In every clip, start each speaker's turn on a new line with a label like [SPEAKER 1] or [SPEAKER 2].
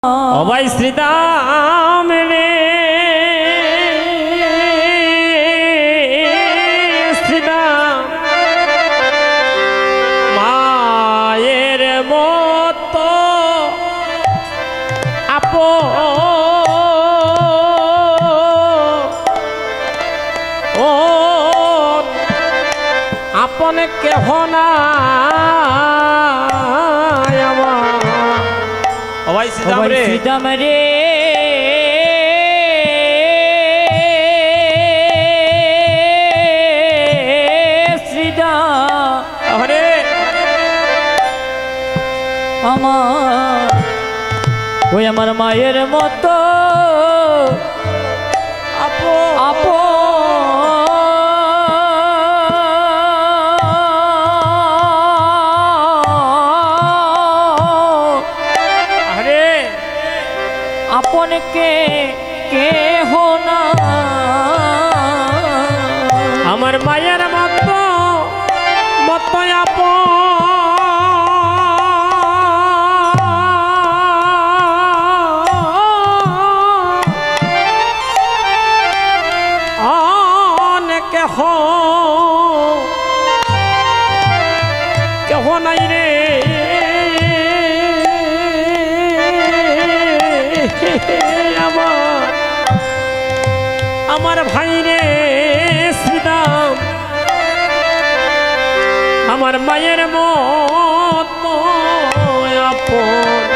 [SPEAKER 1] ओ भाई श्रीदाम रे श्रीदाम मायेर मतो आपो ओ आपने केह ना श्रीदाम रे श्रीदाम रे श्रीदाम रे ওই আমার মায়ের মতো আপো আপো আপন কে হো না আমার মায়ের মতো মতো আপন কেহ নাই রে আমার ভাই রে শ্রীদাম আমার মায়ের মতো আপন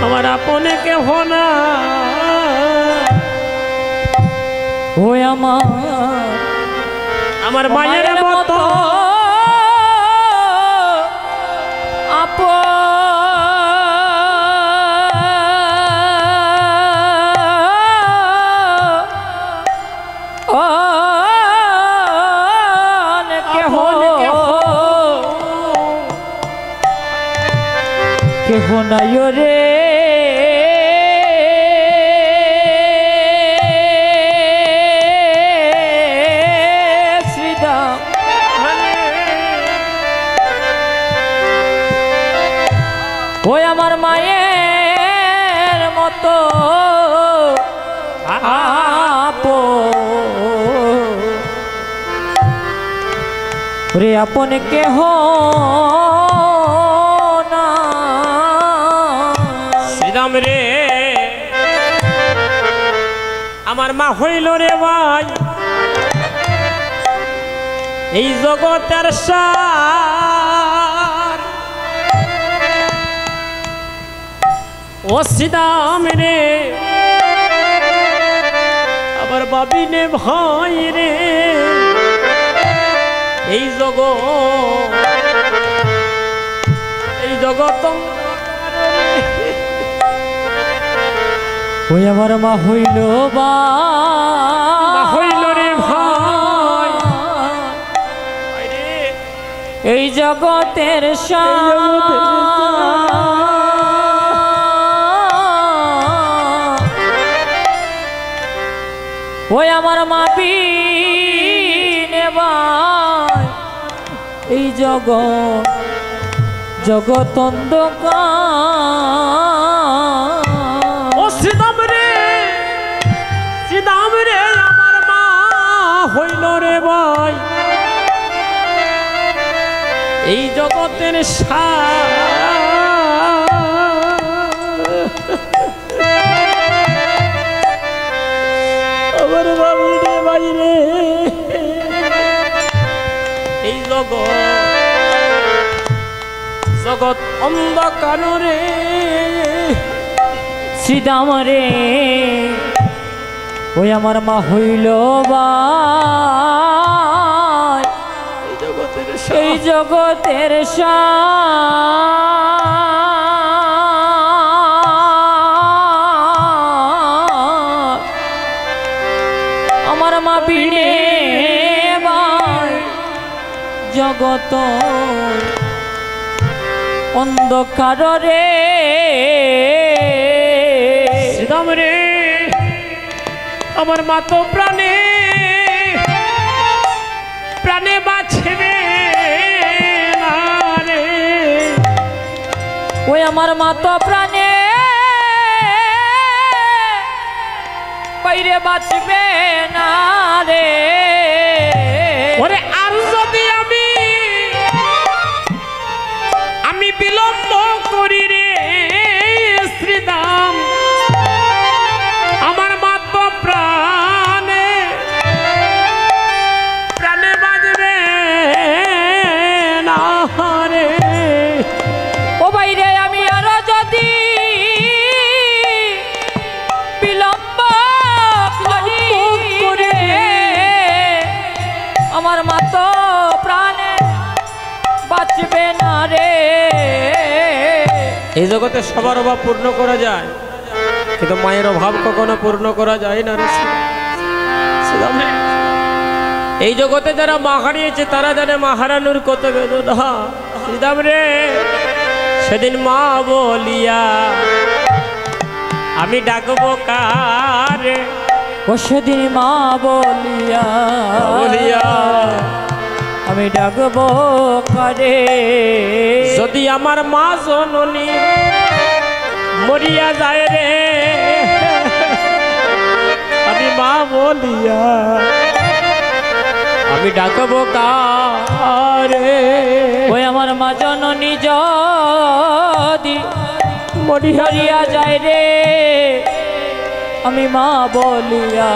[SPEAKER 1] আমার আপনে কেহ না ওই আমার মায়ের মতো আপন কেহ নাই রে শ্রীদাম ওই আমার মায়ের মতো রে আপন কেহ রে আমার মা হইল রে ভাই এই জগতের সার ও শ্রীদাম রে আবার বাবি নে ভাই রে এই জগত ওই আমার মা হইল বা হইল রে ভাই এই জগতের ওই আমার মা বিনে ভাই এই জগৎ অন্ধকার শ্রীদাম রে আমার মা হইল রে ভাই এই জগতের আমার বাবু রে ভাই রে এই জগৎ অন্ধকার রে শ্রীদাম রে ওই আমার মা হইল ভাই এই জগতের আমার মা বিনে ভাই জগত অন্ধকার রে শ্রীদাম রে আমার মা তো প্রাণে প্রাণে বাঁচবে না রে ওই আমার মা তো প্রাণে বাইরে বাঁচবে না রে।
[SPEAKER 2] ওরে আর যদি আমি বিলম্ব করি রে শ্রীদাম, আমার মা তো প্রাণে প্রাণে বাঁচবে না রে।
[SPEAKER 1] ও বাইরে আমি আরো যদি বিলম্ব করি রে, আমার মা তো প্রাণে বাঁচবে না রে।
[SPEAKER 2] এই জগতে সবার অভাব পূর্ণ করা যায়, কিন্তু মায়ের অভাব কখনো পূর্ণ করা যায় না রে। এই জগতে যারা মা হারিয়েছে তারা জানে মা হারানোর কত বেদনা। শ্রীদাম রে, সেদিন মা বলিয়া আমি ডাকবো কারে?
[SPEAKER 1] ও সেদিন মা বলিয়া আমি ডাকবো কারে?
[SPEAKER 2] যদি আমার মা জননী মরিয়া যায় রে, আমি মা বলিয়া আমি ডাকবো কারে?
[SPEAKER 1] ওই আমার মা জননী যদি মরিয়া যায় রে, আমি মা বলিয়া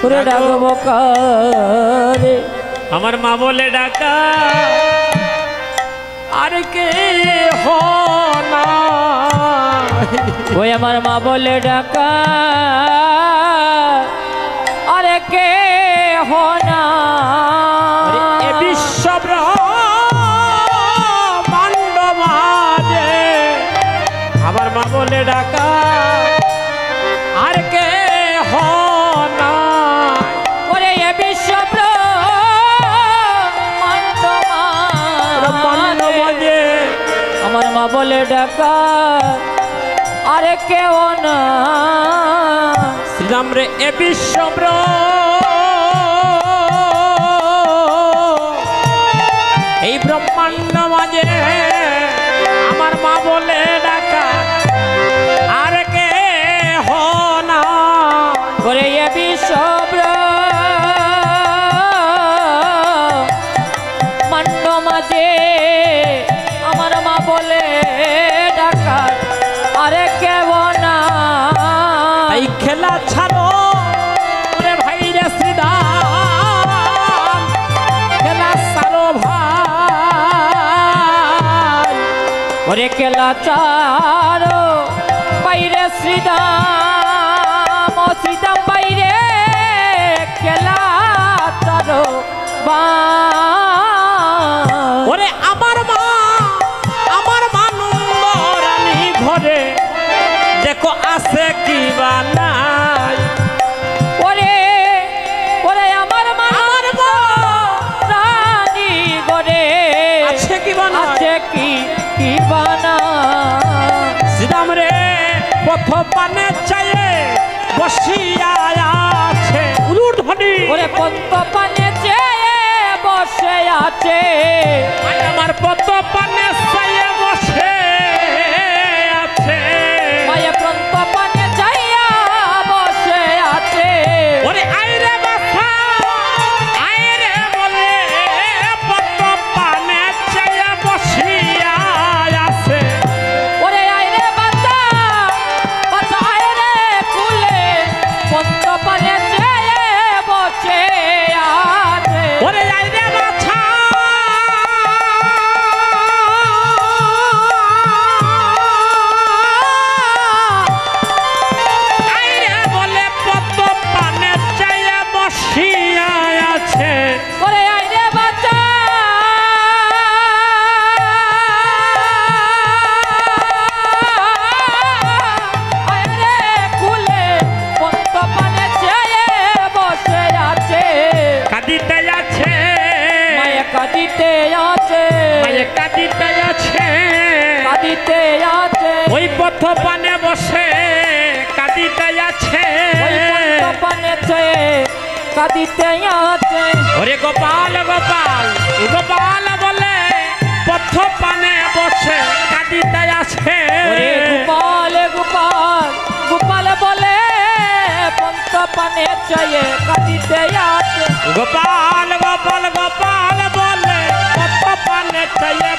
[SPEAKER 1] করে ডাকবো কারে?
[SPEAKER 2] আমার মা বলে ডাকা আর কে না।
[SPEAKER 1] ওই আমার মা বলে ডাকা আরে কে হনা।
[SPEAKER 2] এ বিশ্ব ব্রহ্মাণ্ড মাঝে আমার মা বলে ডাকা আর কে হনা।
[SPEAKER 1] ওরে এ বিশ্ব ব্রহ্মাণ্ড মাঝে আমার মা বলে ডাকা আরে কেউ না।
[SPEAKER 2] শ্রীরাম রে, এ বিশ্ব এই ব্রহ্মাণ্ড মাঝে আমার মা বলে ডাকা আর কে হনা।
[SPEAKER 1] ওরে এ বিশ্ব ব্রহ্মাণ্ড মাঝে আমার মা বলে ডাকা আরে কেউ না।
[SPEAKER 2] এই খেলা ছাড়ো রে ভাই রে শ্রীদাম, খেলা ছাড়ো ভাই।
[SPEAKER 1] ওরে খেলা চারো বাইরে শ্রীদাম, ও শ্রীদাম বাইরে খেলা চারো
[SPEAKER 2] ওরে আমার মা নন্দ রানী ঘরে দেখো আছে কি বা নাই।
[SPEAKER 1] ওরে ওরে আমার মা রানী ঘরে
[SPEAKER 2] আছে কি বা নাই?
[SPEAKER 1] আছে কি বানা।
[SPEAKER 2] শ্রীরাম রে, পথ পানে চায়ে বসিয়া আছে উলুট ধনি।
[SPEAKER 1] ওরে পদ্ম পানে চেয়ে বসে আছে,
[SPEAKER 2] আমার পথ পানে চায়ে বসে আছে।
[SPEAKER 1] মায়ে পদ্ম পানে চাইয়া বসে আছে।
[SPEAKER 2] ওরে আইরে বাসা আইরে বলে পদ্ম পানে চায়ে বসিয়া আছে।
[SPEAKER 1] ওরে আইরে বাচ্চা বাচ্চা আইরে কুলে পদ্ম পানে চেয়ে বসে আছে।
[SPEAKER 2] ওরে আইরে বাছা আইরে বলে পদ্ম পানে চায়ে বসিয়া আছে।
[SPEAKER 1] ওরে আইরে বাচ্চা আইরে কুলে পদ্ম পানে চেয়ে বসে আছে।
[SPEAKER 2] কাঁদিতে আছে
[SPEAKER 1] মায়ে কাঁদিতে আছে,
[SPEAKER 2] মায়ে কাঁদিতে আছে।
[SPEAKER 1] কাঁদিতে আছে।
[SPEAKER 2] ওই পথ পানে বসে কাঁদিতে আছে।
[SPEAKER 1] ওই পদ্ম পানে চেয়ে কাঁদিতে আছে।
[SPEAKER 2] ওরে গোপাল গোপাল গোপাল বলে পথ পানে বসে
[SPEAKER 1] পানে চাইয়ে কাঁদিতে আছে
[SPEAKER 2] গোপাল গোপাল গোপাল বলে কত পানে চাইয়ে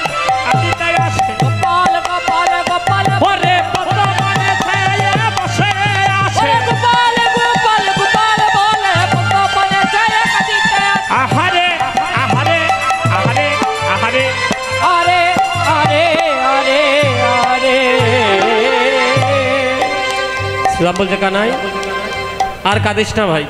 [SPEAKER 2] কাঁদিতে আসে
[SPEAKER 1] গোপাল গোপাল গোপাল
[SPEAKER 2] ওরে কত পানে চাইয়ে বসে আসে
[SPEAKER 1] গোপাল গোপাল গোপাল বলে কত পানে চাইয়ে কাঁদিতে আছে
[SPEAKER 2] আহারে আহারে আহারে আহারে
[SPEAKER 1] আরে আরে আরে আরে
[SPEAKER 2] শ্রীরাম বলছে কানাই আর কাঁদিস না ভাই